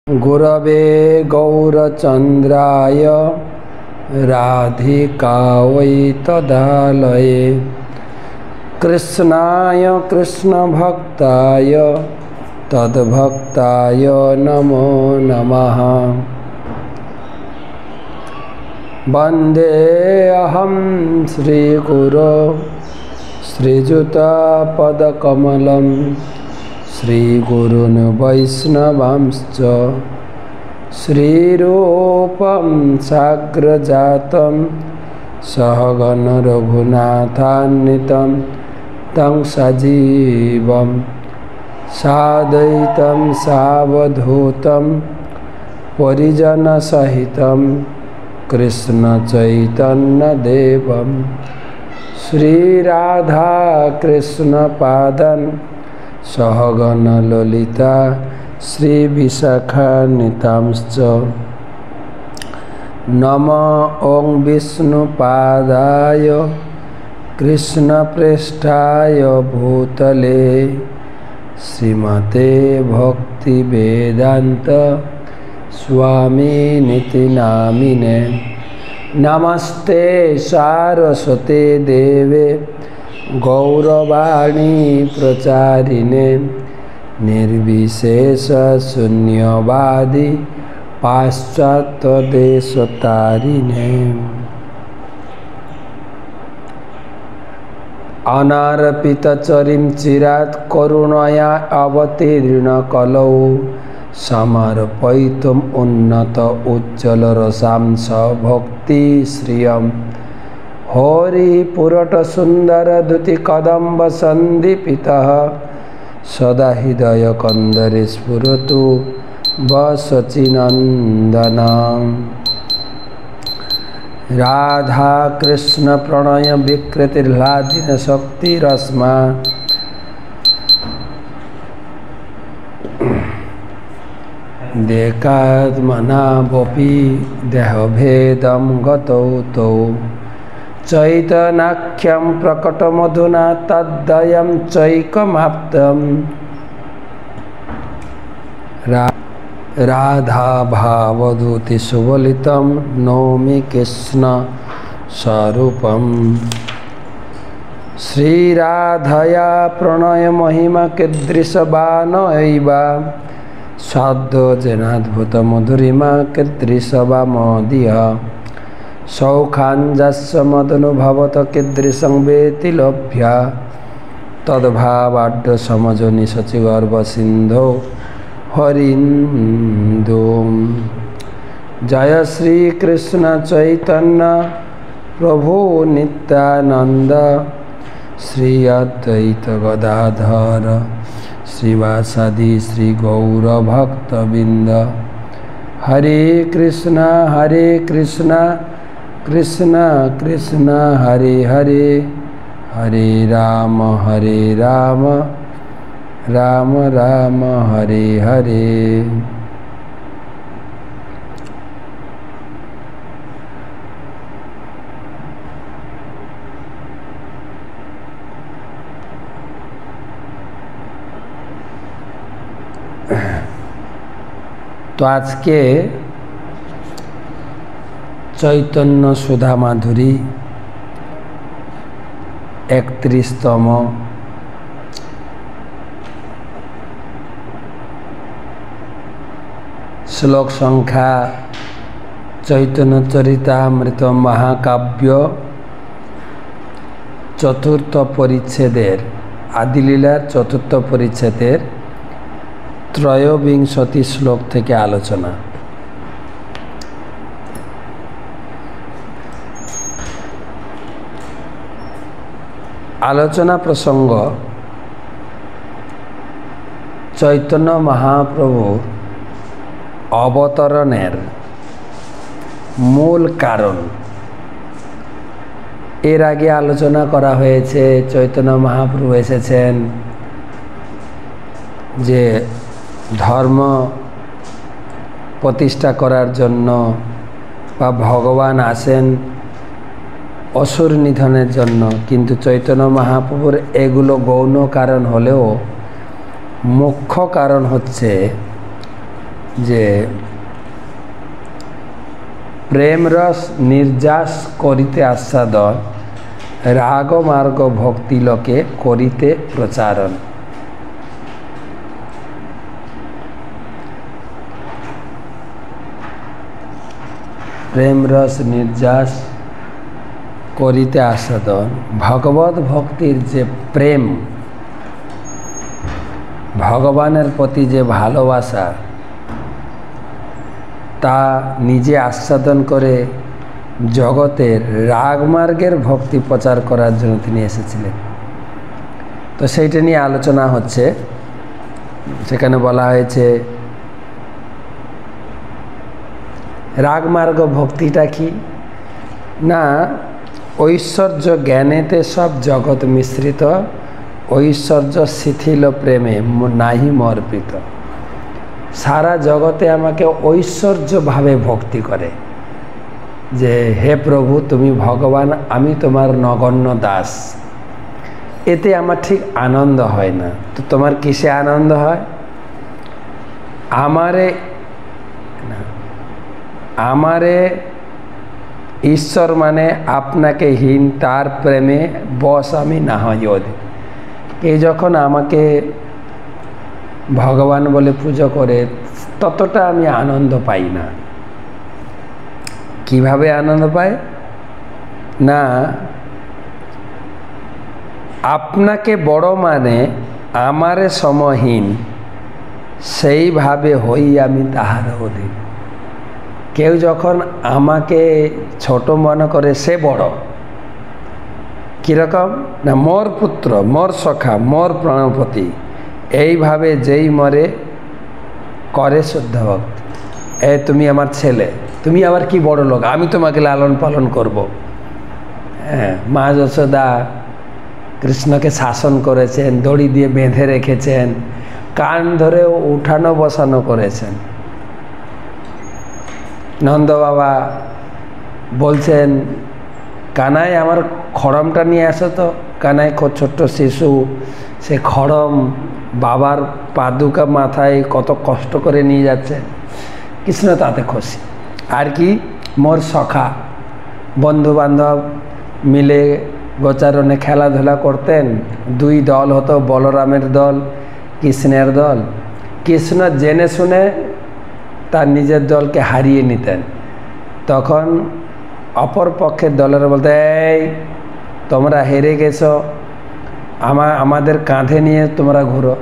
गुरवे गौरचन्द्राय राधिकायै तदालये कृष्णाय कृष्णभक्ताय तद्भक्ताय नमो नमः। वन्दे अहं श्रीगुरो श्रीयुतपदकमलं श्रीगुरून् वैष्णवांश्च श्रीरूपं साग्रजातं सहगण रघुनाथान्वितं तं सजीवं साद्वैतं सावधूतं परिजनसहितं कृष्णचैतन्यदेवं श्रीराधाकृष्णपादान् सहगण ललिता श्रीविशाखान्वितांश्च। नमो ॐ विष्णुपादाय कृष्णप्रेष्ठाय भूतले श्रीमते भक्तिवेदान्त स्वामिनिति नामिने। नमस्ते सारस्वते देवे गौरवाणी प्रचारिणे निर्विशेष शून्यवादी पाश्चात्यदेशतारिणे। अनार्पितचरीं चिरात् करुणया अवतीर्ण कलौ समर्पयितुम् उन्नत उज्ज्वलरसां स भक्तिश्रियम् हरिपुरटसुन्दरद्युतिकदम्ब सन्दीपितः सदा हृदयकन्दरे स्फुरतु वसचिनन्दनम्। राधाकृष्णप्रणय विकृतिर्ह्लादिन शक्तिरस्मा देकात्मनावपि देहभेदं गतौ तौ चैतन्याख्यं प्रकटमधुना तद्वयं चैकमाप्तम्। राधाभावदूति सुबलितं नौमि कृष्ण स्वरूपम्। श्रीराधया प्रणय महिमा कीदृशवानैव साधो जनाद्भुत मधुरिमा कीदृशवा मोदीय सौखाञ्जस्य मदनुभवत कीदृशं वेति लभ्या तद्भावाढ्य समजनि शचिगर्भसिन्धौ हरिन्दुम्। जय श्री कृष्ण चैतन्य प्रभु नित्यानंद श्री अद्वैत गदाधर श्रीवासादि श्री गौर भक्तबिंद। हरे कृष्णा कृष्ण कृष्ण हरे हरे हरे राम राम राम हरे हरे। तो आज के चैतन्य सुधा माधुरी 31तम श्लोक संख्या चैतन्य चरितामृत महाकाव्य चतुर्थ परिच्छेदेर आदिलीला चतुर्थ परिच्छेदेर त्रयोविंशति श्लोक थेके आलोचना। आलोचना प्रसंग चैतन्य महाप्रभु अवतरणेर मूल कारण। एर आगे आलोचना करा हयेछे चैतन्य महाप्रभु एसेछेन जे धर्म प्रतिष्ठा करार जन्य बा भगवान आसेन असुर निधनेर जन्य, किन्तु चैतन्य महाप्रभुर एगुलो गौण कारण हलेओ मुख्य कारण हच्छे যে প্রেম রস নির্যাস করিতে আস্বাদন, রাগ মার্গ ভক্তি লোকে করিতে প্রচারণ। প্রেম রস নির্যাস করিতে আস্বাদন, ভগবত ভক্তির যে প্রেম, ভগবানের প্রতি যে ভালোবাসা, তা নিজে আস্বাদন করে জগতের রাগমার্গের ভক্তি প্রচার করার জন্য তিনি এসেছিলেন। তো সেইটা নিয়ে আলোচনা হচ্ছে। সেখানে বলা হয়েছে রাগমার্গ ভক্তিটা কি না, ঐশ্বর্য জ্ঞানেতে সব জগৎ মিশ্রিত, ঐশ্বর্য শিথিল প্রেমে নাহি মর্পিত। সারা জগতে আমাকে ঐশ্বর্যভাবে ভক্তি করে, যে হে প্রভু তুমি ভগবান, আমি তোমার নগণ্য দাস। এতে আমার ঠিক আনন্দ হয় না। তো তোমার কিসে আনন্দ হয়? আমারে ঈশ্বর মানে আপনাকে হীন, তার প্রেমে বশ আমি না হয় অধিক। এই যখন আমাকে ভগবান বলে পুজো করে, ততটা আমি আনন্দ পাই না। কিভাবে আনন্দ পাই না, আপনাকে বড় মানে আমারে সমহীন, সেইভাবে হই আমি তাহার অধীন। কেউ যখন আমাকে ছোট মনে করে, সে বড়। কীরকম না, মোর পুত্র, মোর সখা, মোর প্রাণপতি, এইভাবে যেই মরে করে শুদ্ধ ভক্তি। তুমি আমার ছেলে, তুমি আবার কি বড় লোক, আমি তোমাকে লালন পালন করব। হ্যাঁ, মা যশোদা কৃষ্ণকে শাসন করেছেন, দড়ি দিয়ে বেঁধে রেখেছেন, কান ধরে উঠানো বসানো করেছেন। নন্দ বাবা বলছেন, কানাই আমার খড়মটা নিয়ে আসো তো। কানাই ছোট্ট শিশু, সে খড়ম বাবার পাদুকা মাথায় কত কষ্ট করে নিয়ে যাচ্ছে। কৃষ্ণ তাতে খুশি। আর কি, মোর সখা, বন্ধু বান্ধব মিলে গোচারণে খেলাধুলা করতেন। দুই দল হতো, বলরামের দল, কৃষ্ণের দল। কৃষ্ণ জেনে শুনে তার নিজের দলকে হারিয়ে নিতেন। তখন অপর পক্ষের দলের বলতে, এই তোমরা হেরে গেছো, আমাদের কাঁধে নিয়ে তোমরা ঘুরো।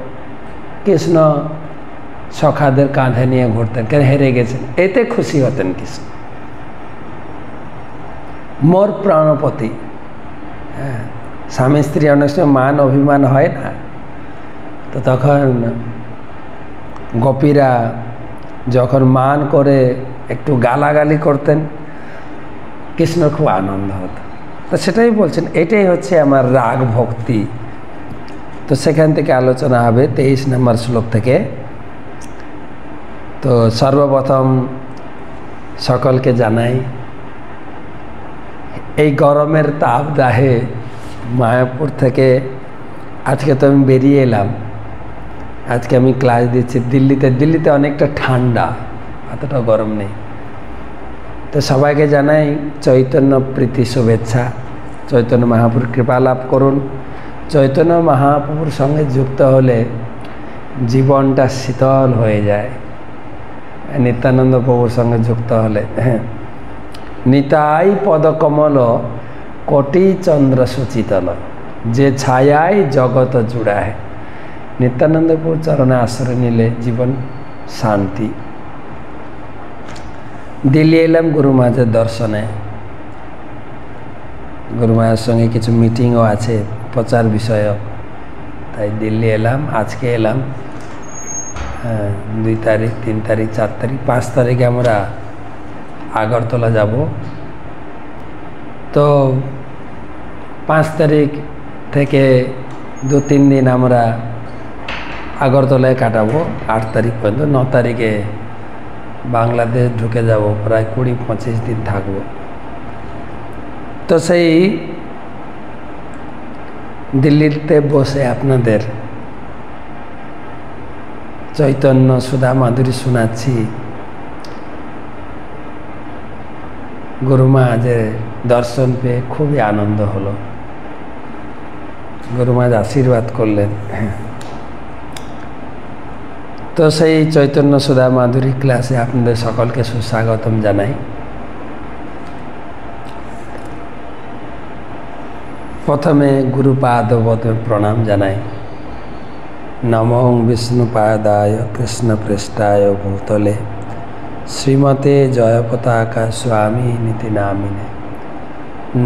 কৃষ্ণ সখাদের কাঁধে নিয়ে ঘুরতেন, কেন হেরে গেছেন, এতে খুশি হতেন কৃষ্ণ। মোর প্রাণপতি। হ্যাঁ, স্বামী স্ত্রী অনেক সময় মান অভিমান হয় না, তো তখন গোপীরা যখন মান করে একটু গালাগালি করতেন, কৃষ্ণ খুব আনন্দ হতো। তো সেটাই বলছেন, এটাই হচ্ছে আমার রাগ ভক্তি। তো সেখান থেকে আলোচনা হবে 23 নম্বর শ্লোক থেকে। তো সর্বপ্রথম সকলকে জানাই, এই গরমের তাপদাহে মায়াপুর থেকে আজকে তো আমি বেরিয়ে এলাম। আজকে আমি ক্লাস দিচ্ছি দিল্লিতে অনেকটা ঠান্ডা, এতটা গরম নেই। তো সবাইকে জানাই চৈতন্য প্রীতি শুভেচ্ছা। চৈতন্য মহাপ্রভুর কৃপা লাভ করুন। চৈতন্য মহাপ্রভুর সঙ্গে যুক্ত হলে জীবনটা শীতল হয়ে যায়। নিত্যানন্দ প্রভুর সঙ্গে যুক্ত হলে, হ্যাঁ, নিতাই পদকমল কোটি চন্দ্র সুচিতল, যে ছায়ায় জগত জুড়ায়। নিত্যানন্দ প্রভুর চরণে আশ্রয় নিলে জীবন শান্তি। দিল্লি এলাম গুরু মহারাজের দর্শনে। গুরু মহারাজের সঙ্গে কিছু মিটিংও আছে প্রচার বিষয়ক, তাই দিল্লি এলাম। আজকে এলাম 2 তারিখ, 3 তারিখ, 4 তারিখ, 5 তারিখে আমরা আগরতলা যাব। তো 5 তারিখ থেকে 2-3 দিন আমরা আগরতলায় কাটাবো। 8 তারিখ পর্যন্ত, 9 তারিখে বাংলাদেশ ঢুকে যাব, প্রায় 20-25 দিন থাকব। তো সেই দিল্লিতে বসে আপনাদের চৈতন্য সুধা মাধুরী শোনাচ্ছি। গুরু মহারাজের দর্শন পেয়ে খুবই আনন্দ হলো। গুরু মহারাজ আশীর্বাদ করলেন। তো সেই চৈতন্য সুধা মাধুরী ক্লাসে আপনাদের সকলকে সুস্বাগতম জানাই। প্রথমে গুরুপাদপদ্মে প্রণাম জানাই। নমো বিষ্ণুপাদায় কৃষ্ণপৃষ্ঠায় ভূতলে শ্রীমতে জয়পতাকা স্বামী নীতি নামিনে।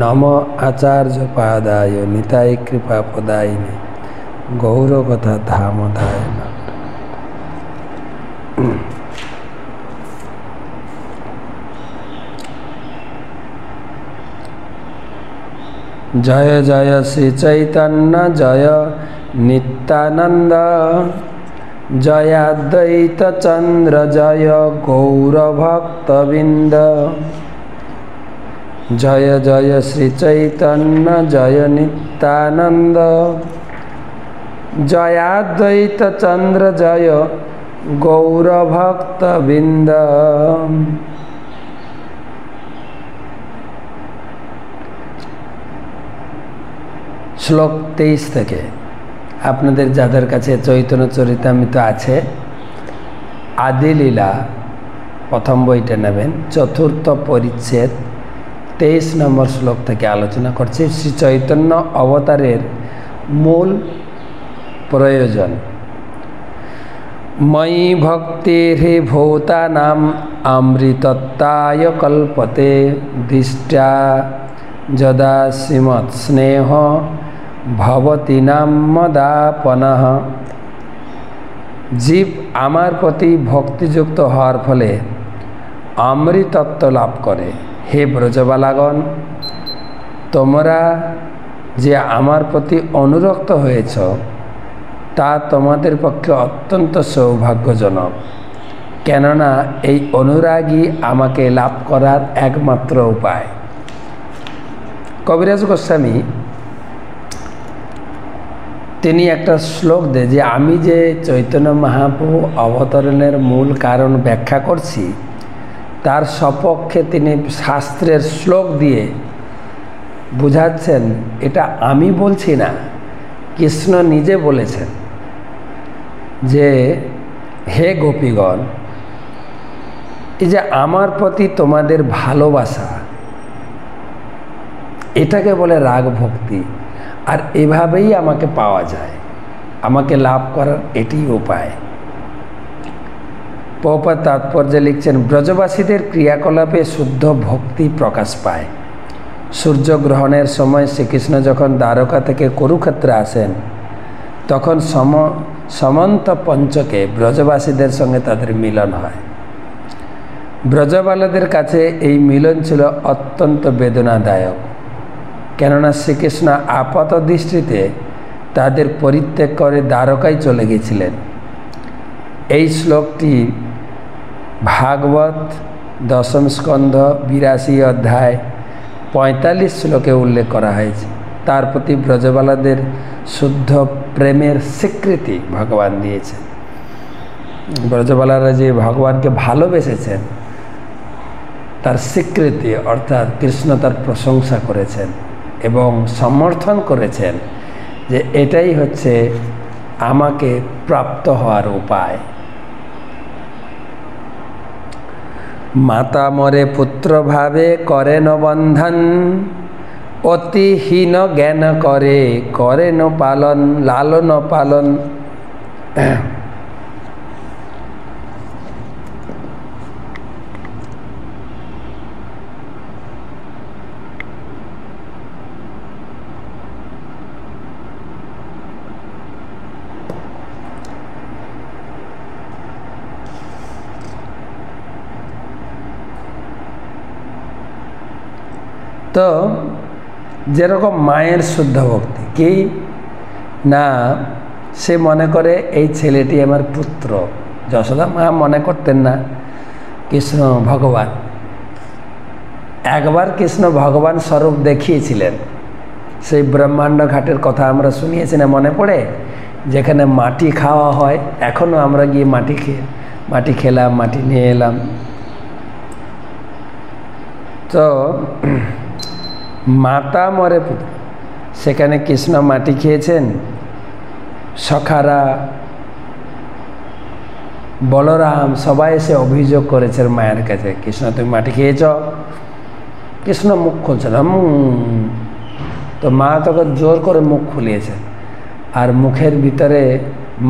নম আচার্য পাদায় নিতাই কৃপা পদায়িনে গৌরকথা ধামধায়। জয় জয় শ্রী চৈতন্য জয় নিত্যানন্দ, জয়াদ্বৈত চন্দ্র জয় গৌরভক্তবৃন্দ। জয় জয় শ্রী চৈতন্য জয় নিত্যানন্দ, জয়াদ্বৈত চন্দ্র জয় গৌরভক্তবৃন্দ। শ্লোক 23 থেকে আপনাদের যাদের কাছে চৈতন্য চরিতামৃত আছে, আদিলীলা প্রথম বইটা নেবেন, চতুর্থ পরিচ্ছেদ 23 নম্বর শ্লোক থেকে আলোচনা করছি। শ্রী চৈতন্য অবতারের মূল প্রয়োজন। ময়ি ভক্তির ভূতানাম অমৃতত্বায় কল্পতে দৃষ্টা যদা শ্রীমৎ স্নেহ ভবতি নাম মদাপনঃ। জীব আমার প্রতি ভক্তিযুক্ত হওয়ার ফলে অমৃতত্ব লাভ করে। হে ব্রজবালাগণ, তোমরা যে আমার প্রতি অনুরক্ত হয়েছ তা তোমাদের পক্ষে অত্যন্ত সৌভাগ্যজনক, কেননা এই অনুরাগই আমাকে লাভ করার একমাত্র উপায়। কবিরাজ গোস্বামী তিনি একটা শ্লোক দেয় যে আমি যে চৈতন্য মহাপ্রভু অবতরণের মূল কারণ ব্যাখ্যা করছি তার সপক্ষে তিনি শাস্ত্রের শ্লোক দিয়ে বুঝাচ্ছেন এটা আমি বলছি না, কৃষ্ণ নিজে বলেছেন যে হে গোপীগণ, এই যে আমার প্রতি তোমাদের ভালোবাসা এটাকে বলে রাগ ভক্তি, আর এভাবেই আমাকে পাওয়া যায়, আমাকে লাভ করার এটিই উপায়। প্রভুপাদ তাৎপর্যে লিখছেন, ব্রজবাসীদের ক্রিয়াকলাপে শুদ্ধ ভক্তি প্রকাশ পায়। সূর্যগ্রহণের সময় শ্রীকৃষ্ণ যখন দ্বারকা থেকে কুরুক্ষেত্রে আসেন তখন সমন্ত পঞ্চকে ব্রজবাসীদের সঙ্গে তাদের মিলন হয়। ব্রজবালাদের কাছে এই মিলন ছিল অত্যন্ত বেদনাদায়ক, কেননা শ্রীকৃষ্ণ আপাত দৃষ্টিতে তাদের পরিত্যাগ করে দ্বারকায় চলে গেছিলেন। এই শ্লোকটি ভাগবত দশম স্কন্ধ 82 অধ্যায় 45 শ্লোকে উল্লেখ করা হয়েছে। তার প্রতি ব্রজবালাদের শুদ্ধ প্রেমের স্বীকৃতি ভগবান দিয়েছেন। ব্রজবালারা যে ভগবানকে ভালোবেসেছেন তার স্বীকৃতি, অর্থাৎ কৃষ্ণ তার প্রশংসা করেছেন এবং সমর্থন করেছেন যে এটাই হচ্ছে আমাকে প্রাপ্ত হওয়ার উপায়। মাতা মরে পুত্র ভাবে করেন বন্ধন, অতিহীন জ্ঞান করেন পালন, লালন পালন। তো যেরকম মায়ের শুদ্ধ ভক্তি কি না, সে মনে করে এই ছেলেটি আমার পুত্র। যশোদা মা মনে করতেন না কৃষ্ণ ভগবান। একবার কৃষ্ণ ভগবান স্বরূপ দেখিয়েছিলেন, সেই ব্রহ্মাণ্ড ঘাটের কথা আমরা শুনিয়েছি না, মনে পড়ে? যেখানে মাটি খাওয়া হয়, এখনও আমরা গিয়ে মাটি খেলাম, মাটি নিয়ে এলাম। তো মাতা মরে পুত্র, সেখানে কৃষ্ণ মাটি খেয়েছেন। সখারা, বলরাম সবাই এসে অভিযোগ করেছেন মায়ের কাছে, কৃষ্ণ তুমি মাটি খেয়েছ। কৃষ্ণ মুখ খুলছেন, তো মা তখন জোর করে মুখ খুলিয়েছেন, আর মুখের ভিতরে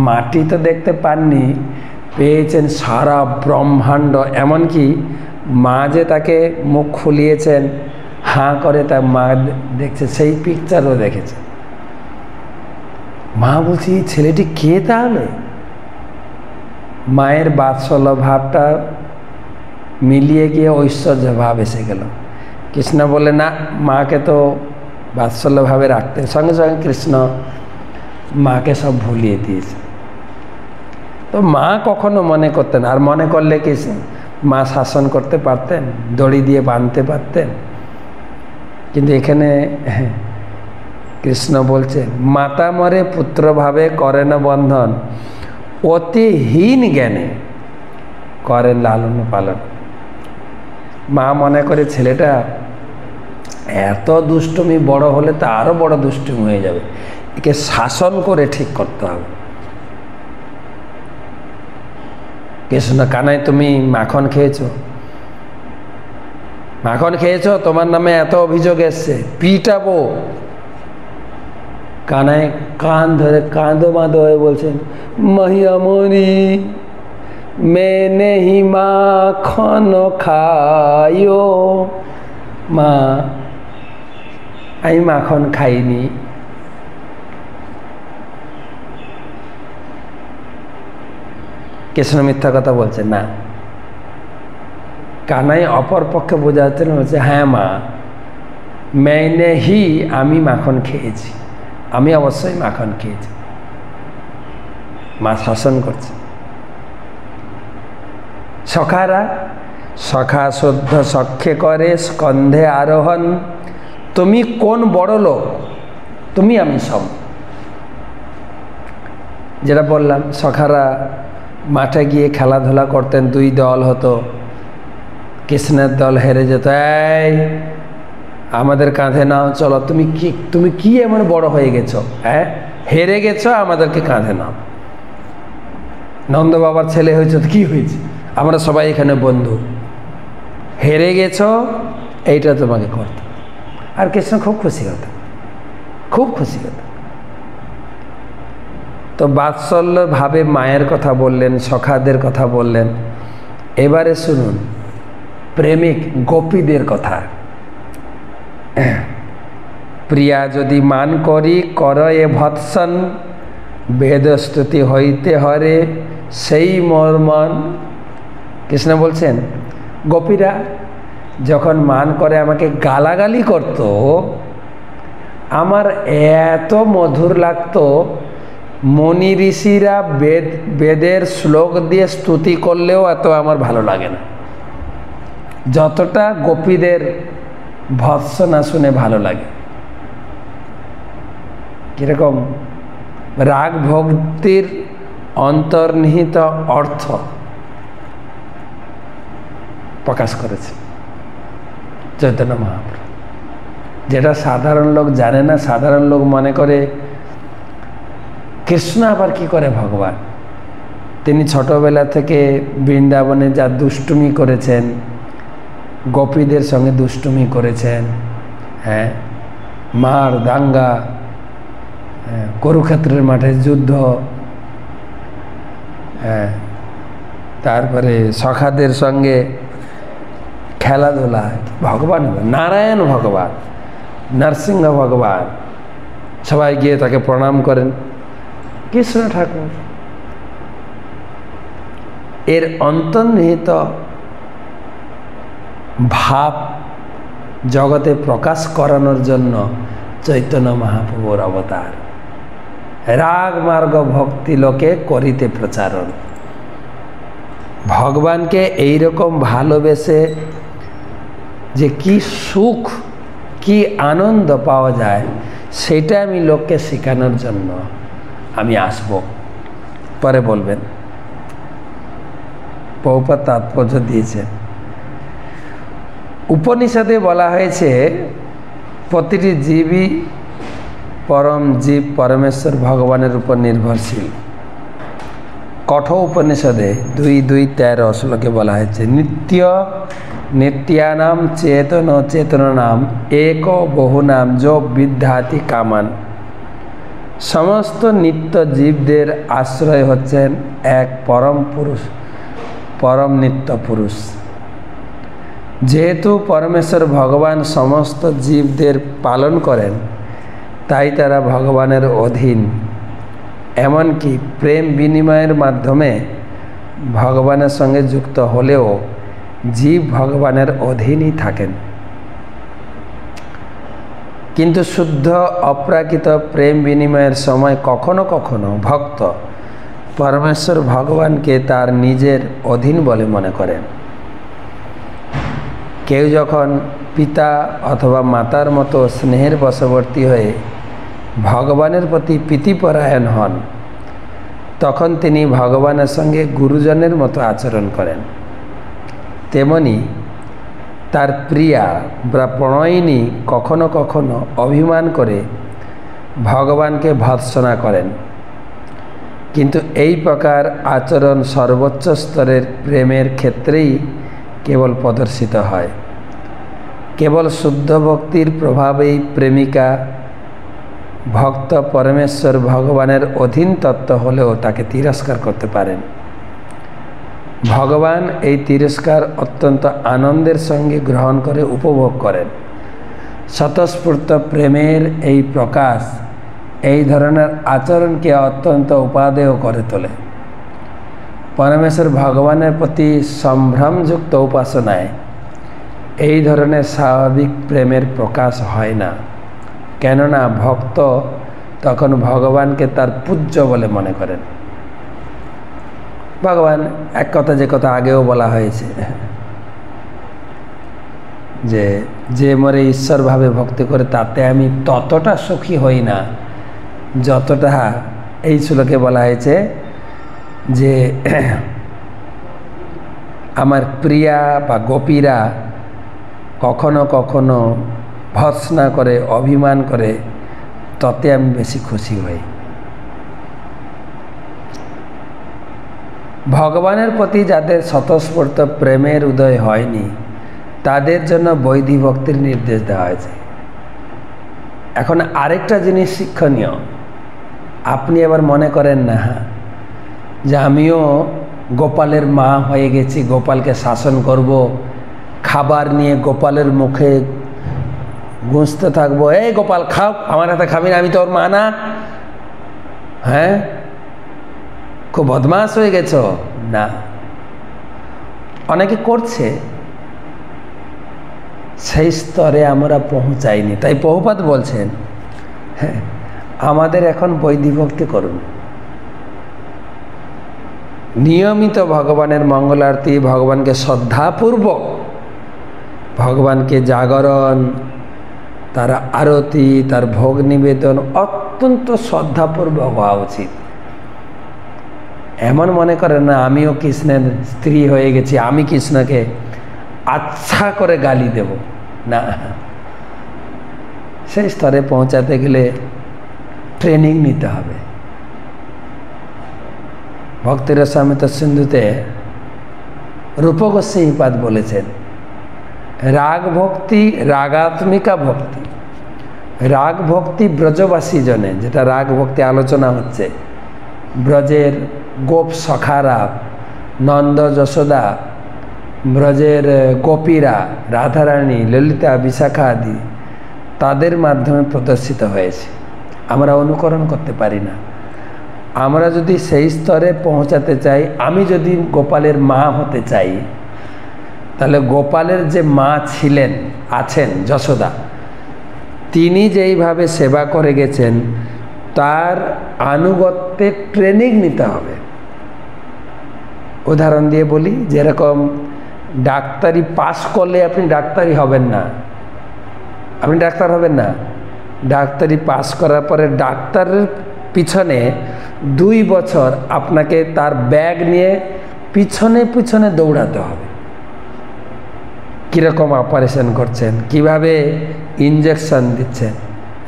মাটি তো দেখতে পাননি, পেয়েছেন সারা ব্রহ্মাণ্ড। এমনকি মা যে তাকে মুখ খুলিয়েছেন, হাঁ করে তার মা দেখছে, সেই পিকচারও দেখেছে। মা বলছি ছেলেটি কে তাহলে? মায়ের বাৎসল্য ভাবটা মিলিয়ে গিয়ে ঐশ্বর্য ভাব এসে গেল। কৃষ্ণ বলে না, মাকে তো বাৎসল্যভাবে রাখতে, সঙ্গে সঙ্গে কৃষ্ণ মাকে সব ভুলিয়ে দিয়েছে। তো মা কখনো মনে করতেন, আর মনে করলে কি মা শাসন করতে পারতেন, দড়ি দিয়ে বাঁধতে পারতেন। কিন্তু এখানে কৃষ্ণ বলছেন মাতা মরে পুত্র ভাবে করেন বন্ধন, অতিহীন জ্ঞানে করেন লালন পালন। মা মনে করে ছেলেটা এত দুষ্টুমি, বড় হলে তো আরও বড় দুষ্টুমি হয়ে যাবে, একে শাসন করে ঠিক করতে হবে। কৃষ্ণ, কানাই তুমি মাখন খেয়েছো, মাখন খেয়েছো, তোমার নামে এত অভিযোগ এসছে, পিটাবো। কানাই কান ধরে কাঁদো বাঁধো হয়ে বলছেন, মহিয়ামণি মে নেহি মাখন খাইও, মা আমি মাখন খাইনি। কৃষ্ণ মিথ্যা কথা বলছে না। কানাই অপর পক্ষে বোঝাচ্ছেন, বলছে হ্যাঁ মা, মেনে হি আমি মাখন খেয়েছি, আমি অবশ্যই মাখন খেয়েছি। মা শাসন করছে। সখারা, সখা শুদ্ধ সখ্যে করে স্কন্ধে আরোহণ, তুমি কোন বড় লোক, তুমি আমি সব। যেটা বললাম, সখারা মাঠে গিয়ে খেলাধুলা করতেন, দুই দল হতো, কৃষ্ণের দল হেরে যেত, এই আমাদের কাঁধে নাও, চলো, তুমি কি এমন বড় হয়ে গেছো, হ্যাঁ হেরে গেছো, আমাদেরকে কাঁধে নাও। নন্দ বাবার ছেলে হয়েছে তো কি হয়েছে, আমরা সবাই এখানে বন্ধু, হেরে গেছো এইটা তোমাকে করতে। আর কৃষ্ণ খুব খুশি হতো, খুব খুশি হতো। তো বাৎসল্য ভাবে মায়ের কথা বললেন, সখাদের কথা বললেন। এবারে শুনুন প্রেমিক গোপীদের কথা। প্রিয়া যদি মান করি কর এ ভৎসন, বেদস্তুতি হইতে হরে সেই মর্মন। কৃষ্ণ বলছেন গোপীরা যখন মান করে আমাকে গালাগালি করত, আমার এত মধুর লাগতো, মনি ঋষিরা বেদের শ্লোক দিয়ে স্তুতি করলেও এত আমার ভালো লাগে না, যতটা গোপীদের ভৎসনা শুনে ভালো লাগে। কিরকম রাগ ভক্তির অন্তর্নিহিত অর্থ প্রকাশ করেছে চৈতন্য মহাপ্রভু, যেটা সাধারণ লোক জানে না। সাধারণ লোক মনে করে কৃষ্ণ আবার কি করে ভগবান। তিনি ছোটবেলা থেকে বৃন্দাবনে যা দুষ্টুমি করেছেন, গোপীদের সঙ্গে দুষ্টুমি করেছেন, হ্যাঁ মার দাঙ্গা, কুরুক্ষেত্রের মাঠে যুদ্ধ, হ্যাঁ তারপরে সখাদের সঙ্গে খেলাধুলা, ভগবান নারায়ণ ভগবান, নরসিংহ ভগবান, সবাই গিয়ে তাকে প্রণাম করেন। কৃষ্ণ ঠাকুর এর অন্তর্নিহিত ভাব জগতে প্রকাশ করানোর জন্য চৈতন্য মহাপ্রভুর অবতার। রাগ মার্গ ভক্তি লোকে করিতে প্রচারণ। ভগবানকে এইরকম ভালোবেসে যে কি সুখ, কি আনন্দ পাওয়া যায়, সেটা আমি লোককে শেখানোর জন্য আমি আসব, পরে বলবেন। প্রভুপাদ তাৎপর্য দিয়েছেন। উপনিষদে বলা হয়েছে প্রতিটি জীবই পরম জীব পরমেশ্বর ভগবানের উপর নির্ভরশীল। কঠোর উপনিষদে 2:2-13 শ্লোকে বলা হয়েছে নিত্যানাম চেতন চেতনানাম এক বহুনাম যো বিদ্যাতি কামান। সমস্ত নিত্য জীবদের আশ্রয় হচ্ছেন এক পরম পুরুষ, পরম নিত্য পুরুষ। যেহেতু পরমেশ্বর ভগবান সমস্ত জীবদের পালন করেন, তাই তারা ভগবানের অধীন। এমনকি প্রেম বিনিময়ের মাধ্যমে ভগবানের সঙ্গে যুক্ত হলেও জীব ভগবানের অধীনই থাকেন। কিন্তু শুদ্ধ অপ্রাকৃত প্রেম বিনিময়ের সময় কখনো কখনো ভক্ত পরমেশ্বর ভগবানকে তার নিজের অধীন বলে মনে করেন। কেউ যখন পিতা অথবা মাতার মতো স্নেহের বশবর্তী হয়ে ভগবানের প্রতি প্রীতিপরায়ণ হন, তখন তিনি ভগবানের সঙ্গে গুরুজনের মতো আচরণ করেন। তেমনি তার প্রিয়া বা প্রণয়িনী কখনো কখনো অভিমান করে ভগবানকে ভর্ৎসনা করেন। কিন্তু এই প্রকার আচরণ সর্বোচ্চ স্তরের প্রেমের ক্ষেত্রেই কেবল প্রদর্শিত হয়। কেবল শুদ্ধ ভক্তির প্রভাবেই প্রেমিকা ভক্ত পরমেশ্বর ভগবানের অধীন তত্ত্ব হলেও তাকে তিরস্কার করতে পারেন। ভগবান এই তিরস্কার অত্যন্ত আনন্দের সঙ্গে গ্রহণ করে উপভোগ করেন। স্বতঃস্ফূর্ত প্রেমের এই প্রকাশ এই ধরনের আচরণকে অত্যন্ত উপাদেয় করে তোলে। পরমেশ্বর ভগবানের প্রতি সম্ভ্রমযুক্ত উপাসনায় এই ধরনের স্বাভাবিক প্রেমের প্রকাশ হয় না, কেননা ভক্ত তখন ভগবানকে তার পূজ্য বলে মনে করেন। ভগবান এক কথা, যে কথা আগেও বলা হয়েছে, যে মরে ঈশ্বরভাবে ভক্তি করে তাতে আমি ততটা সুখী হই না যতটা এই শ্লোকে বলা হয়েছে যে আমার প্রিয়া বা গোপীরা কখনো কখনো ভর্ৎসনা করে, অভিমান করে, তাতে আমি বেশি খুশি হই। ভগবানের প্রতি যাদের স্বতঃস্ফূর্ত প্রেমের উদয় হয়নি, তাদের জন্য বৈধি ভক্তির নির্দেশ দেওয়া হয়েছে। এখন আরেকটা জিনিস শিক্ষণীয়, আপনি আবার মনে করেন না যে আমিও গোপালের মা হয়ে গেছি, গোপালকে শাসন করব, খাবার নিয়ে গোপালের মুখে গুঁজতে থাকবো, এই গোপাল খাও, আমার হাতে খাবি না, আমি তোর মা না? হ্যাঁ, খুব বদমাশ হয়ে গেছ না? অনেকে করছে, সেই স্তরে আমরা পৌঁছাইনি। তাই প্রভুপাদ বলছেন, হ্যাঁ, আমাদের এখন বৈধি ভক্তি করুন, নিয়মিত ভগবানের মঙ্গলারতি, ভগবানকে শ্রদ্ধাপূর্বক, ভগবানকে জাগরণ, তার আরতি, তার ভোগ নিবেদন অত্যন্ত শ্রদ্ধাপূর্বক হওয়া উচিত। এমন মনে করেন না আমিও কৃষ্ণের স্ত্রী হয়ে গেছি, আমি কৃষ্ণকে আচ্ছা করে গালি দেব না। সেই স্তরে পৌঁছাতে গেলে ট্রেনিং নিতে হবে। ভক্তির রসামৃত সিন্ধুতে রূপ গোস্বামীপাদ বলেছেন, রাগ ভক্তি রাগাত্মিকা ভক্তি। রাগ ভক্তি ব্রজবাসী জনে, যেটা রাগ ভক্তি আলোচনা হচ্ছে, ব্রজের গোপ সখারা, নন্দ যশোদা, ব্রজের গোপীরা, রাধারানী, ললিতা, বিশাখা আদি, তাদের মাধ্যমে প্রদর্শিত হয়েছে। আমরা অনুকরণ করতে পারি না। আমরা যদি সেই স্তরে পৌঁছাতে চাই, আমি যদি গোপালের মা হতে চাই, তাহলে গোপালের যে মা ছিলেন, আছেন যশোদা, তিনি যেইভাবে সেবা করে গেছেন তার আনুগত্যের ট্রেনিং নিতে হবে। উদাহরণ দিয়ে বলি, যেরকম ডাক্তারি পাস করলে আপনি ডাক্তারি হবেন না, আপনি ডাক্তার হবেন না। ডাক্তারি পাস করার পরে ডাক্তারের পিছনে 2 বছর আপনাকে তার ব্যাগ নিয়ে পিছনে পিছনে দৌড়াতে হবে। কীরকম অপারেশন করছেন, কিভাবে ইঞ্জেকশন দিচ্ছেন,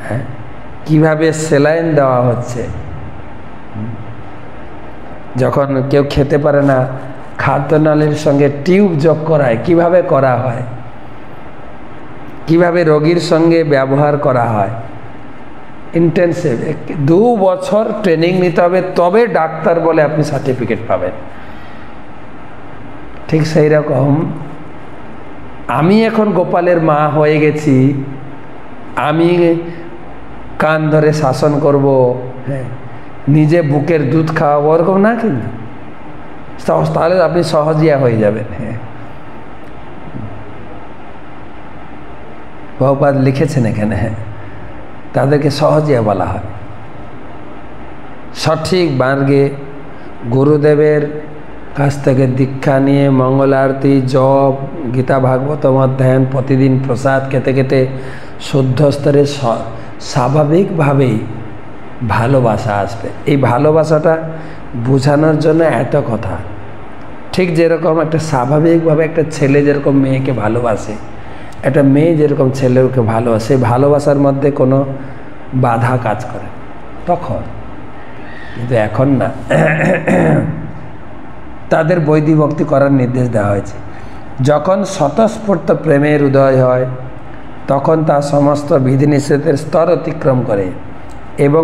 হ্যাঁ, কীভাবে সেলাইন দেওয়া হচ্ছে। যখন কেউ খেতে পারে না, খাদ্যনালীর সঙ্গে টিউব যোগ করায়, কিভাবে করা হয়, কিভাবে রোগীর সঙ্গে ব্যবহার করা হয়। ইন্টেন্সিভ 2 বছর ট্রেনিং নিতে হবে, তবে ডাক্তার বলে আপনি সার্টিফিকেট পাবেন। ঠিক সেই রকম আমি এখন গোপালের মা হয়ে গেছি, আমি কান ধরে শাসন করব, হ্যাঁ, নিজে বুকের দুধ খাওয়াবো, ওরকম না, কিন্তু তাহলে আপনি সহজিয়া হয়ে যাবেন। হ্যাঁ, বহুপাদ লিখেছেন এখানে, হ্যাঁ, তাদেরকে সহজিয়া বলা হয়। সঠিক মার্গে গুরুদেবের কাছ থেকে দীক্ষা নিয়ে মঙ্গল আরতি, জপ, গীতা ভাগবতম অধ্যয়ন, প্রতিদিন প্রসাদ খেতে খেতে শুদ্ধ স্তরে স্বাভাবিকভাবেই ভালোবাসা আসবে। এই ভালোবাসাটা বোঝানোর জন্য এত কথা। ঠিক যেরকম একটা স্বাভাবিকভাবে একটা ছেলে যেরকম মেয়েকে ভালোবাসে, একটা মেয়ে যেরকম ছেলেকে ভালোবাসে, ভালোবাসার মধ্যে কোনো বাধা কাজ করে তখন, কিন্তু এখন না। তাদের বৈধি ভক্তি করার নির্দেশ দেওয়া হয়েছে। যখন স্বতঃস্ফূর্ত প্রেমের উদয় হয়, তখন তা সমস্ত বিধিনিষেধের স্তর অতিক্রম করে এবং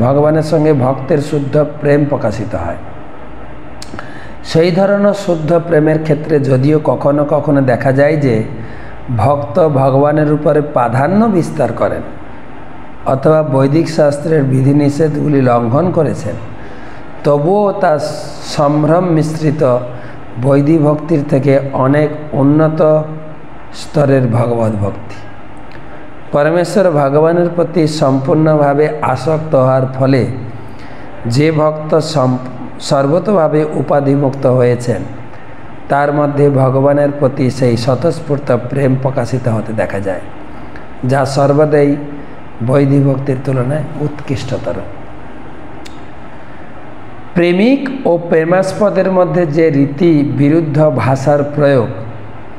ভগবানের সঙ্গে ভক্তের শুদ্ধ প্রেম প্রকাশিত হয়। সেই ধরনের শুদ্ধ প্রেমের ক্ষেত্রে যদিও কখনো কখনো দেখা যায় যে ভক্ত ভগবানের উপরে প্রাধান্য বিস্তার করেন অথবা বৈদিক শাস্ত্রের বিধিনিষেধগুলি লঙ্ঘন করেছেন, তবুও তা সম্ভ্রম মিশ্রিত বৈদিক ভক্তির থেকে অনেক উন্নত স্তরের ভগবত ভক্তি। পরমেশ্বর ভগবানের প্রতি সম্পূর্ণভাবে আসক্ত হওয়ার ফলে যে ভক্ত সর্বতভাবে উপাধিমুক্ত হয়েছেন, তার মধ্যে ভগবানের প্রতি সেই স্বতঃস্ফূর্ত প্রেম প্রকাশিত হতে দেখা যায়, যা সর্বদাই বৈদিক ভক্তির তুলনায় উৎকৃষ্টতর। প্রেমিক ও প্রেমাস্পদের মধ্যে যে রীতি বিরুদ্ধ ভাষার প্রয়োগ,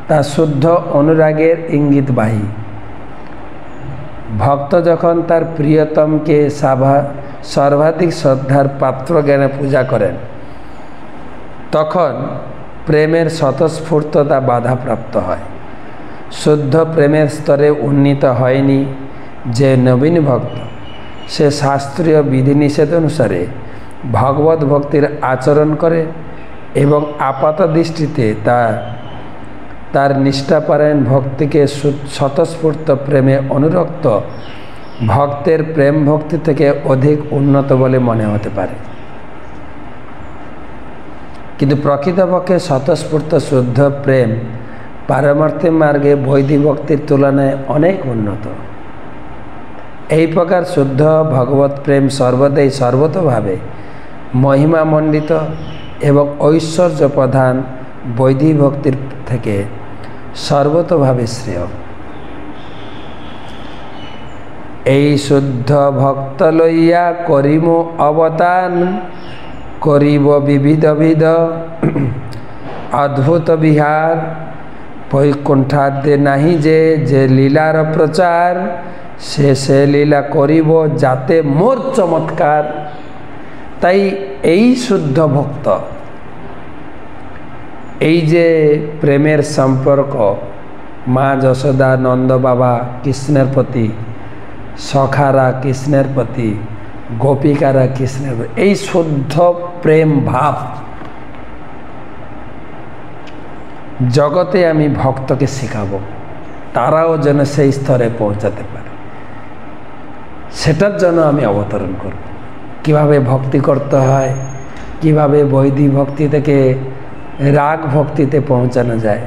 তা শুদ্ধ অনুরাগের ইঙ্গিতবাহী। ভক্ত যখন তার প্রিয়তমকে সর্বাধিক শ্রদ্ধার পাত্র জ্ঞানে পূজা করেন, তখন প্রেমের স্বতঃস্ফূর্ততা বাধাপ্রাপ্ত হয়। শুদ্ধ প্রেমের স্তরে উন্নীত হয়নি যে নবীন ভক্ত, সে শাস্ত্রীয় বিধিনিষেধ অনুসারে ভগবত ভক্তির আচরণ করে এবং আপাত দৃষ্টিতে তার নিষ্ঠাপরায়ণ ভক্তিকে স্বতঃস্ফূর্ত প্রেমে অনুরক্ত ভক্তের প্রেম ভক্তি থেকে অধিক উন্নত বলে মনে হতে পারে। কিন্তু প্রকৃতপক্ষে স্বতঃস্ফূর্ত শুদ্ধ প্রেম পারমার্থিক মার্গে বৈদিক ভক্তির তুলনায় অনেক উন্নত। এই প্রকার শুদ্ধ ভগবত প্রেম সর্বদাই সর্বতভাবে মহিমামণ্ডিত এবং ঐশ্বর্য প্রধান বৈদিক ভক্তির থেকে সর্বতভাবে শ্রেয়। এই শুদ্ধ ভক্ত লইয়া করিম অবতান, করিব বিবিধ অদ্ভুত বিহার। বৈকুণ্ঠাদ্যে নাহি যে লীলার প্রচার, সে লীলা করিব যাতে মোর চমৎকার। তাই এই শুদ্ধ ভক্ত, এই যে প্রেমের সম্পর্ক মা যশোদা, নন্দ বাবা কৃষ্ণের প্রতি, সখারা কৃষ্ণের প্রতি, গোপিকারা কৃষ্ণের প্রতি, এই শুদ্ধ প্রেম ভাব জগতে আমি ভক্তকে শেখাবো, তারাও যেন সেই স্তরে পৌঁছাতে পারে, সেটার জন্য আমি অবতরণ করব। কিভাবে ভক্তি করতে হয়, কিভাবে বৈদিক ভক্তি থেকে রাগ ভক্তিতে পৌঁছানো যায়,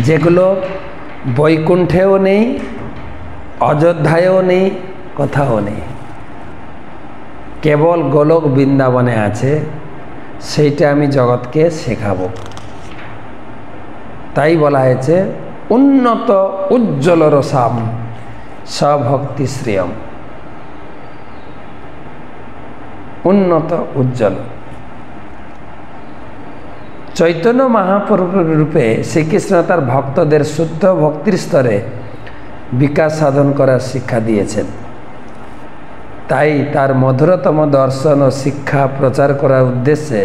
যেগুলো বৈকুণ্ঠেও নেই, অযোধ্যায়ও নেই, কোথাও নেই, কেবল গোলক বৃন্দাবনে আছে, সেইটা আমি জগৎকে শেখাবো। তাই বলা হয়েছে উন্নত উজ্জ্বল রসাম সভক্তি শ্রেয়ম। উন্নত উজ্জ্বল চৈতন্য মহাপ্রভু রূপে শ্রীকৃষ্ণ তার ভক্তদের শুদ্ধ ভক্তির স্তরে বিকাশ সাধন করার শিক্ষা দিয়েছেন। তাই তার মধুরতম দর্শন ও শিক্ষা প্রচার করার উদ্দেশ্যে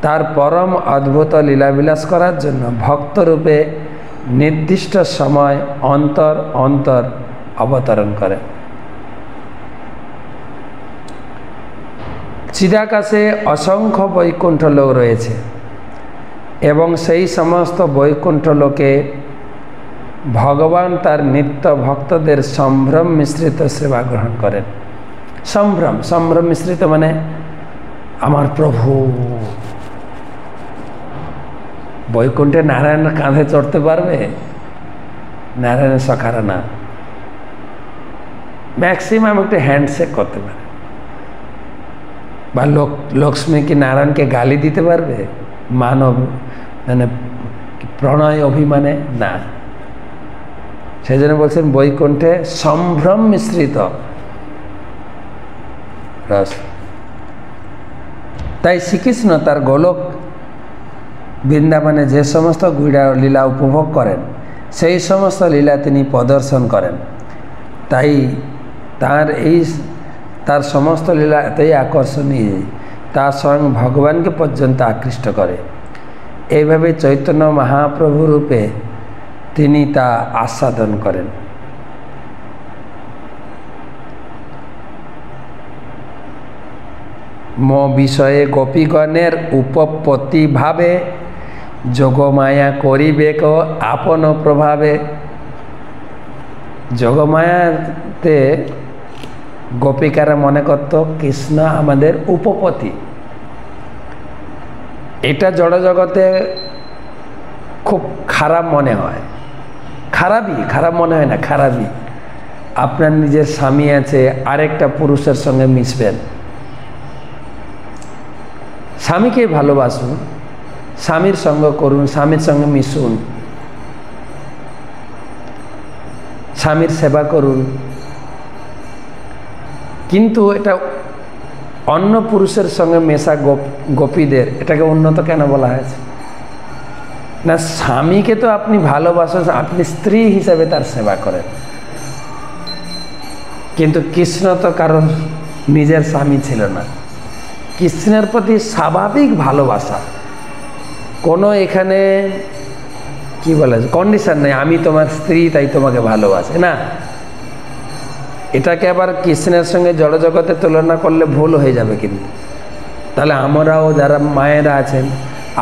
তার পরম অদ্ভুত লীলাবিলাস করার জন্য ভক্তরূপে নির্দিষ্ট সময় অন্তর অন্তর অবতরণ করেন। চিদাকাশে অসংখ্য বৈকুণ্ঠ লোক রয়েছে এবং সেই সমস্ত বৈকুণ্ঠ লোকে ভগবান তার নিত্য ভক্তদের সম্ভ্রম মিশ্রিত সেবা গ্রহণ করেন। সম্ভ্রম সম্ভ্রম মিশ্রিত মানে আমার প্রভু। বৈকুণ্ঠে নারায়ণ কাঁধে চড়তে পারবে? নারায়ণের সখারা না। ম্যাক্সিমাম একটু হ্যান্ডশেক করতে পারে। বা লক্ষ্মী কি নারায়ণকে গালি দিতে পারবে? মানব মানে প্রণয় অভিমানে না। সেই জন্য বলছেন বৈকুণ্ঠে সম্ভ্রম মিশ্রিত রস। তাই শ্রীকৃষ্ণ তার গোলক বৃন্দাবনে যে সমস্ত লীলা উপভোগ করেন সেই সমস্ত লীলা তিনি প্রদর্শন করেন। তাই তার সমস্ত লীলা এতই আকর্ষণীয় তা স্বয়ং ভগবানকে পর্যন্ত আকৃষ্ট করে। এইভাবে চৈতন্য মহাপ্রভু রূপে তিনি তা আস্বাদন করেন। বিষয়ে গোপীগণের উপপত্তি ভাবে যোগমায়া করিবেক আপন প্রভাবে। যোগমায়াতে গোপিকারা মনে করত কৃষ্ণ আমাদের উপপতি। এটা জড়জগতে খুব খারাপ মনে হয়। খারাপ মনে হয় না, খারাপই। আপনার নিজের স্বামী আছে, আরেকটা পুরুষের সঙ্গে মিশবেন। স্বামীকে ভালোবাসুন, স্বামীর সঙ্গ করুন, স্বামীর সঙ্গে মিশুন, স্বামীর সেবা করুন। কিন্তু এটা অন্য পুরুষের সঙ্গে মেশা গোপীদের এটাকে উন্নত কেন বলা হয়েছে? না, স্বামীকে তো আপনি ভালোবাসেন, আপনি স্ত্রী হিসাবে তার সেবা করেন। কিন্তু কৃষ্ণ তো কারণ নিজের স্বামী ছিল না। কৃষ্ণের প্রতি স্বাভাবিক ভালোবাসা, কোনো এখানে কি বলে কন্ডিশন নেই আমি তোমার স্ত্রী তাই তোমাকে ভালোবাসে না। এটাকে আবার কৃষ্ণের সঙ্গে জড়জগতে তুলনা করলে ভুল হয়ে যাবে। কিন্তু তাহলে আমরাও যারা মায়েরা আছেন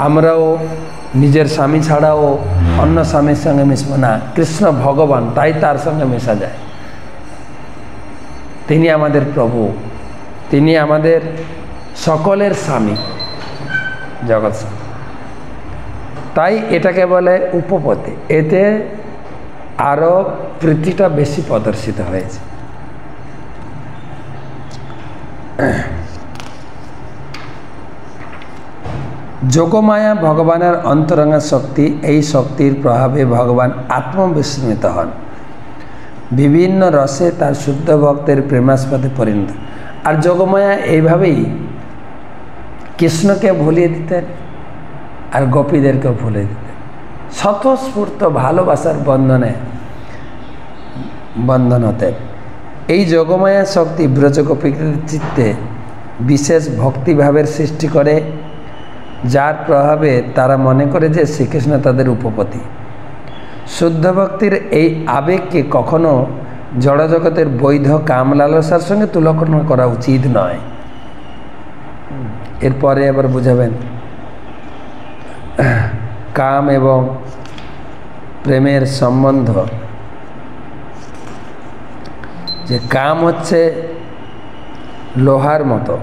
আমরাও নিজের স্বামী ছাড়াও অন্য স্বামীর সঙ্গে মিশবো না। কৃষ্ণ ভগবান, তাই তার সঙ্গে মেশা যায়। তিনি আমাদের প্রভু, তিনি আমাদের সকলের স্বামী, জগৎ স্বামী। তাই এটাকে বলে উপপতি। এতে আরও প্রীতিটা বেশি প্রদর্শিত হয়েছে। যোগমায়া ভগবানের অন্তরঙ্গা শক্তি। এই শক্তির প্রভাবে ভগবান আত্মবিস্মৃত হন, বিভিন্ন রসে তার শুদ্ধ ভক্তের প্রেমাস্পদে পরিণত। আর যোগমায়া এইভাবেই কৃষ্ণকে ভুলিয়ে দিতেন আর গোপীদেরকেও ভুলিয়ে দিতেন। স্বতঃস্ফূর্ত ভালোবাসার বন্ধন হতেন। এই যোগমায়া শক্তি ব্রজগোপীদের চিত্তে বিশেষ ভক্তিভাবের সৃষ্টি করে, যার প্রভাবে তারা মনে করে যে শ্রীকৃষ্ণ তাদের উপপতি। শুদ্ধ ভক্তির এই আবেগকে কখনো জড়জগতের বৈধ কাম লালসার সঙ্গে তুলনা করা উচিত নয়। এরপরে আবার বুঝাবেন কাম এবং প্রেমের সম্বন্ধ, যে কাম হচ্ছে লোহার মতো,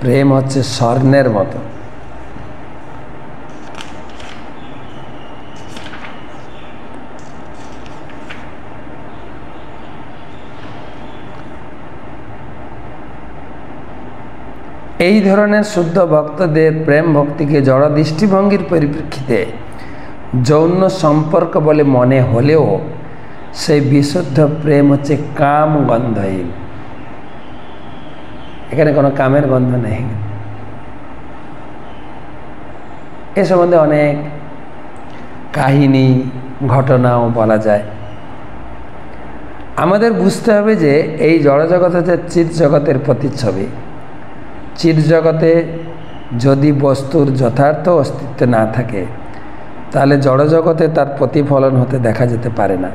প্রেম হচ্ছে স্বর্ণের মতো। এই ধরনের শুদ্ধ ভক্তদের প্রেম ভক্তিকে জড় দৃষ্টিভঙ্গির পরিপ্রেক্ষিতে যৌন সম্পর্ক বলে মনে হলেও সেই বিশুদ্ধ প্রেম হচ্ছে কাম গন্ধহীন। এখানে কোনো কামের গন্ধ নেই। এ সম্বন্ধে অনেক কাহিনী ঘটনাও বলা যায়। আমাদের বুঝতে হবে যে এই জড়জগৎ হচ্ছে চিৎ জগতের প্রতিচ্ছবি। চিৎ জগতে যদি বস্তুর যথার্থ অস্তিত্ব না থাকে তাহলে জড়জগতে তার প্রতিফলন হতে দেখা যেতে পারে না।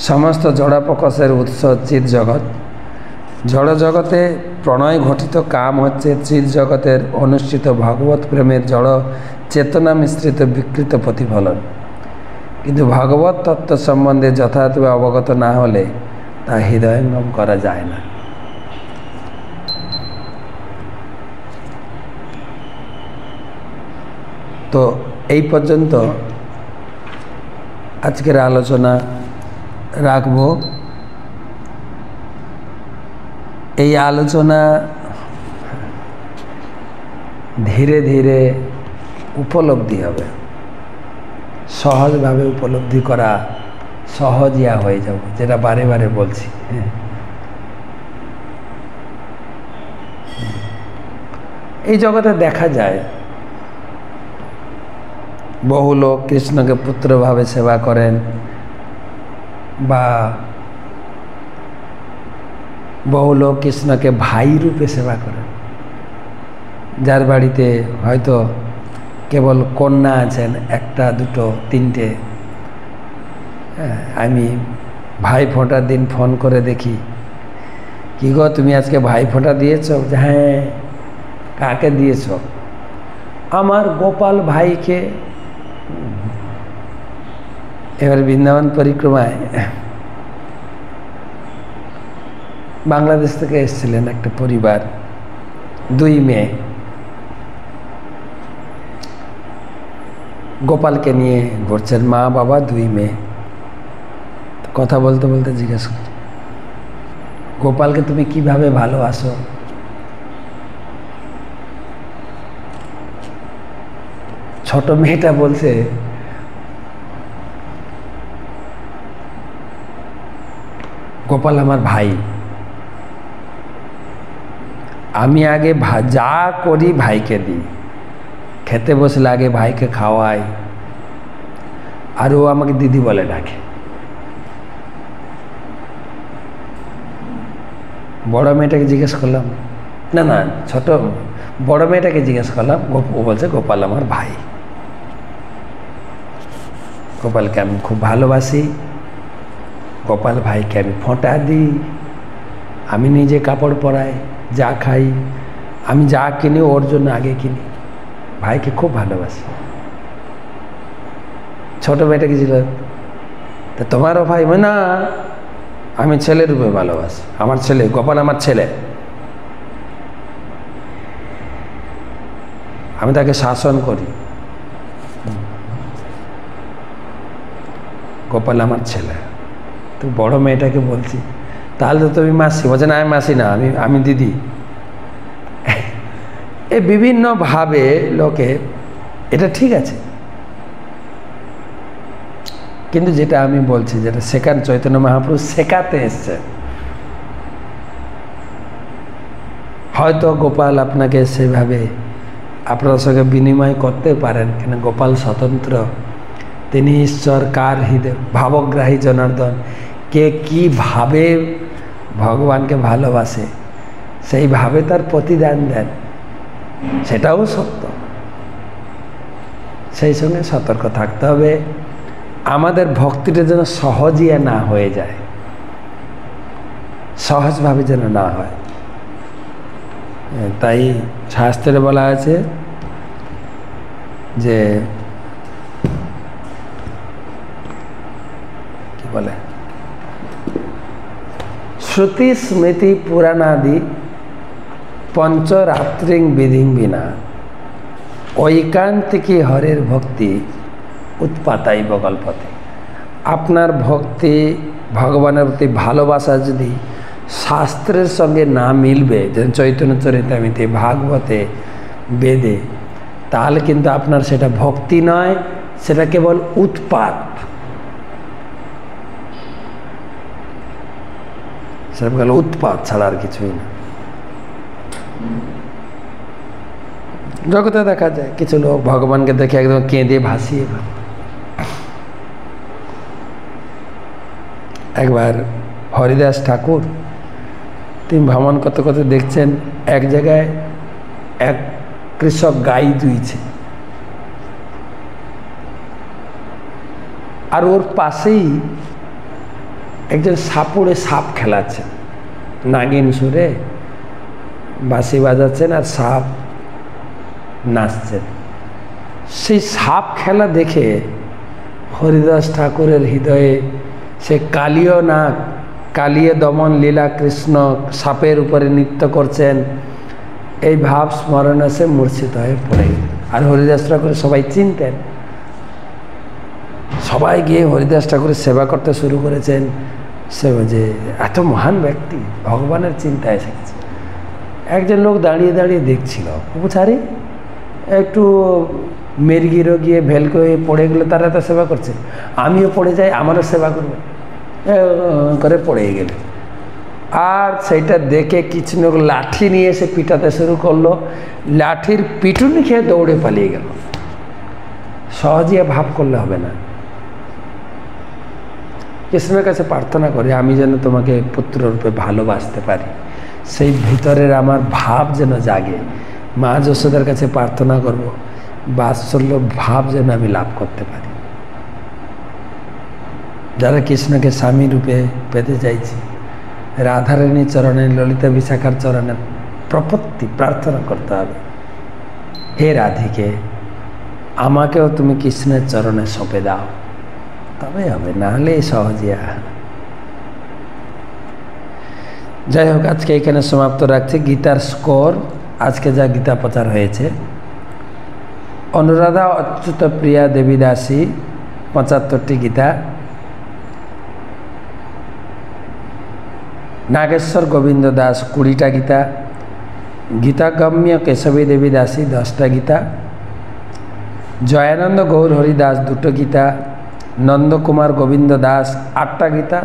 সমস্ত জড়াপকশের উৎস চিৎ জগৎ। জড়জগতে প্রণয় ঘটিত কাম হচ্ছে চিৎ জগতের অনুষ্ঠিত ভগবত প্রেমের জড় চেতনা মিশ্রিত বিকৃত প্রতিফলন। কিন্তু ভগবত তত্ত্ব সম্বন্ধে যথাযথভাবে অবগত না হলে তা হৃদয়ঙ্গম করা যায় না। তো এই পর্যন্ত আজকের আলোচনা রাখব। এই আলোচনা ধীরে ধীরে উপলব্ধি হবে, সহজভাবে উপলব্ধি করা সহজিয়া হয়ে যাব, যেটা বারে বারে বলছি। এই জগতে দেখা যায় বহু লোক কৃষ্ণকে পুত্রভাবে সেবা করেন, বা বহু লোক কৃষ্ণকে ভাই রূপে সেবা করেন। যার বাড়িতে হয়তো কেবল কন্যা আছেন, একটা দুটো তিনটে, আমি ভাই ফোঁটার দিন ফোন করে দেখি, কি গো তুমি আজকে ভাই ফোঁটা দিয়েছ? হ্যাঁ। কাকে দিয়েছ? আমার গোপাল ভাইকে। এবার বৃন্দাবন পরিক্রমায় বাংলাদেশ থেকে এসেছিলেন একটা পরিবার, 2 মেয়ে, গোপালকে নিয়ে ঘুরছেন, মা বাবা 2 মেয়ে। কথা বলতে বলতে জিজ্ঞেস করি, গোপালকে তুমি কিভাবে ভালোবাসো? ছোট মেয়েটা বলছে, গোপাল আমার ভাই, আমি আগে যা করি ভাইকে দিই, খেতে বসলে আগে ভাইকে খাওয়াই, আর ও আমাকে দিদি বলে ডাকে। বড় মেয়েটাকে জিজ্ঞেস করলাম, না না ছোট বড় মেয়েটাকে জিজ্ঞেস করলাম, ও বলছে গোপাল আমার ভাই, গোপালকে আমি খুব ভালোবাসি, গোপাল ভাইকে আমি ফোঁটা দিই, আমি নিজে কাপড় পরাই, যা খাই, আমি যা কিনি ওর জন্য আগে কিনি, ভাইকে খুব ভালোবাসি। ছোট মেয়েটাকে ছিল, তা তোমারও ভাই? না, আমি ছেলে রূপে ভালোবাসি, আমার ছেলে গোপাল আমার ছেলে, আমি তাকে শাসন করি, গোপাল আমার ছেলে। তো বড় মেয়েটাকে বলছি, তাহলে তো তুমি মাসি? বলছে না আমি মাসি না, আমি দিদি। এই বিভিন্নভাবে লোকে, এটা ঠিক আছে, কিন্তু যেটা আমি বলছি, যেটা শেখান চৈতন্য মহাপ্রভু শেখাতে এসছে, হয়তো গোপাল আপনাকে সেভাবে আপনার সঙ্গে বিনিময় করতে পারেন, কেন গোপাল স্বতন্ত্র, তিনি ঈশ্বর, কার হৃদয় ভাবগ্রাহী জনার্দন, কে কীভাবে ভগবানকে ভালোবাসে সেইভাবে তার প্রতিদান দেন, সেটাও সত্য। সেই সঙ্গে সতর্ক থাকতে হবে, আমাদের ভক্তিটা যেন সহজিয়া না হয়ে যায়, সহজভাবে যেন না হয়। তাই শাস্ত্রে বলা আছে যে কি বলে, শ্রুতি স্মৃতি পুরাণাদি পঞ্চরাত্রিং বিধিং বিনা ঐকান্তিকী হরের ভক্তি উৎপাতাই বকল্পতে। আপনার ভক্তি, ভগবানের প্রতি ভালোবাসা যদি শাস্ত্রের সঙ্গে না মিলবে, যেন চৈতন্য চরিতামৃতে, ভাগবতে, বেদে, তাহলে কিন্তু আপনার সেটা ভক্তি নয়, সেটা কেবল উৎপাত। সেটা কেবল উৎপাত ছাড়া আর কিছুই না। জগতে দেখা যায় কিছু লোক ভগবানকে দেখে একদম কেঁদে ভাসিয়ে। একবার হরিদাস ঠাকুর তিনি ভ্রমণ করতে করতে দেখছেন এক জায়গায় এক কৃষক গাই দুইছে, আর ওর পাশেই একজন সাপুড়ে সাপ খেলাচ্ছেন, নাগিন সুরে বাঁশি বাজাচ্ছেন আর সাপ নাচছেন। সেই সাপ খেলা দেখে হরিদাস ঠাকুরের হৃদয়ে সে কালীয় নাগ, কালীয় দমন লীলা, কৃষ্ণ সাপের উপরে নৃত্য করছেন, এই ভাব স্মরণে সে মূর্ছিত হয়ে পড়ে গেল। আর হরিদাস ঠাকুর সবাই চিনতেন, সবাই গিয়ে হরিদাস ঠাকুরের সেবা করতে শুরু করেছেন। সে যে এত মহান ব্যক্তি ভগবানের চিন্তায় এসে গেছে। একজন লোক দাঁড়িয়ে দাঁড়িয়ে দেখছিল, বুঝারি একটু মেরগিরও গিয়ে ভেলকো হয়ে পড়ে গেলো, তারা তো সেবা করছে, আমিও পড়ে যাই, আমারও সেবা করবে করে পড়ে গেল। আর সেইটা দেখে কিছু লোক লাঠি নিয়ে এসে পিটাতে শুরু করলো, লাঠির পিটুনি খেয়ে দৌড়ে পালিয়ে গেল। সহজে ভাব করলে হবে না। কৃষ্ণের কাছে প্রার্থনা করে আমি যেন তোমাকে পুত্ররূপে ভালোবাসতে পারি, সেই ভিতরের আমার ভাব যেন জাগে। মা যশোদার কাছে প্রার্থনা করব বাৎসল্য ভাব যেন আমি লাভ করতে পারি। যারা কৃষ্ণকে স্বামী রূপে পেতে চাইছি, রাধারানী চরণে, ললিতা বিশাখার চরণে প্রপত্তি প্রার্থনা করতে হবে, হে রাধিকে আমাকেও তুমি কৃষ্ণের চরণে সঁপে দাও, তবে হবে, নাহলে সহজিয়া। যাই হোক, আজকে এখানে সমাপ্ত রাখছি। গীতার স্কোর আজকে যা গীতা প্রচার হয়েছে, অনুরাধা অচ্যুত প্রিয়া দেবী দাসী ৭৫টি গীতা, নাগেশ্বর গোবিন্দ দাস ২০টা গীতা, গীতাগম্য কেশবী দেবী দাসী 10টা গীতা, জয়ানন্দ গৌর হরি দাস 2টো গীতা, নন্দকুমার গোবিন্দ দাস 8টা গীতা।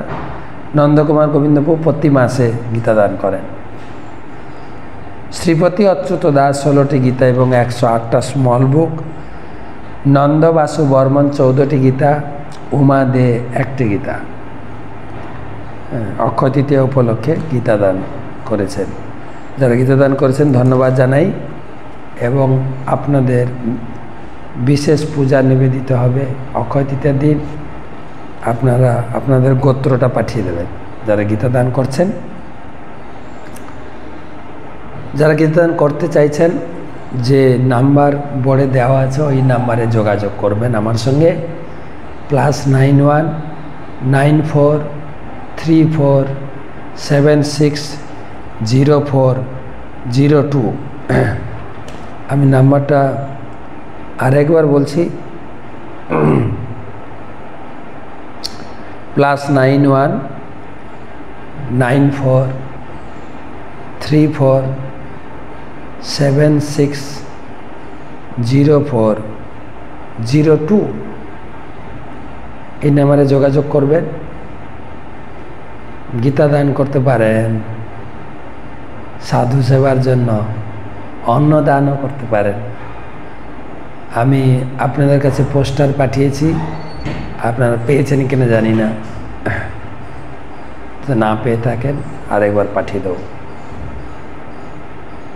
নন্দকুমার গোবিন্দবাবু প্রতি মাসে গীতা দান করেন। শ্রীপতি অচ্যুত দাস 16টি গীতা এবং 108টা স্মল বুক, নন্দবাসু বর্মন 14টি গীতা, উমা দে 1টি গীতা। অক্ষয় তৃতীয়া উপলক্ষে গীতা দান করেছেন। যারা গীতা দান করেছেন ধন্যবাদ জানাই, এবং আপনাদের বিশেষ পূজা নিবেদিত হবে অক্ষয় তৃতীয়ার দিন। আপনারা আপনাদের গোত্রটা পাঠিয়ে দেবেন যারা গীতা দান করছেন। যারা গীতা দান করতে চাইছেন, যে নাম্বার বোর্ডে দেওয়া আছে ওই নাম্বারে যোগাযোগ করবেন আমার সঙ্গে, +91 94 34 76 04 02। আমি নাম্বারটা আরেকবার বলছি, +91 94 34 76 04 02। এই নাম্বারে যোগাযোগ করবেন, গীতা দান করতে পারেন, সাধু সেবার জন্য অন্নদানও করতে পারেন। আমি আপনাদের কাছে পোস্টার পাঠিয়েছি, আপনারা পেয়েছেন কিনা জানি না, না পেয়ে থাকেন আরেকবার পাঠিয়ে দেবো।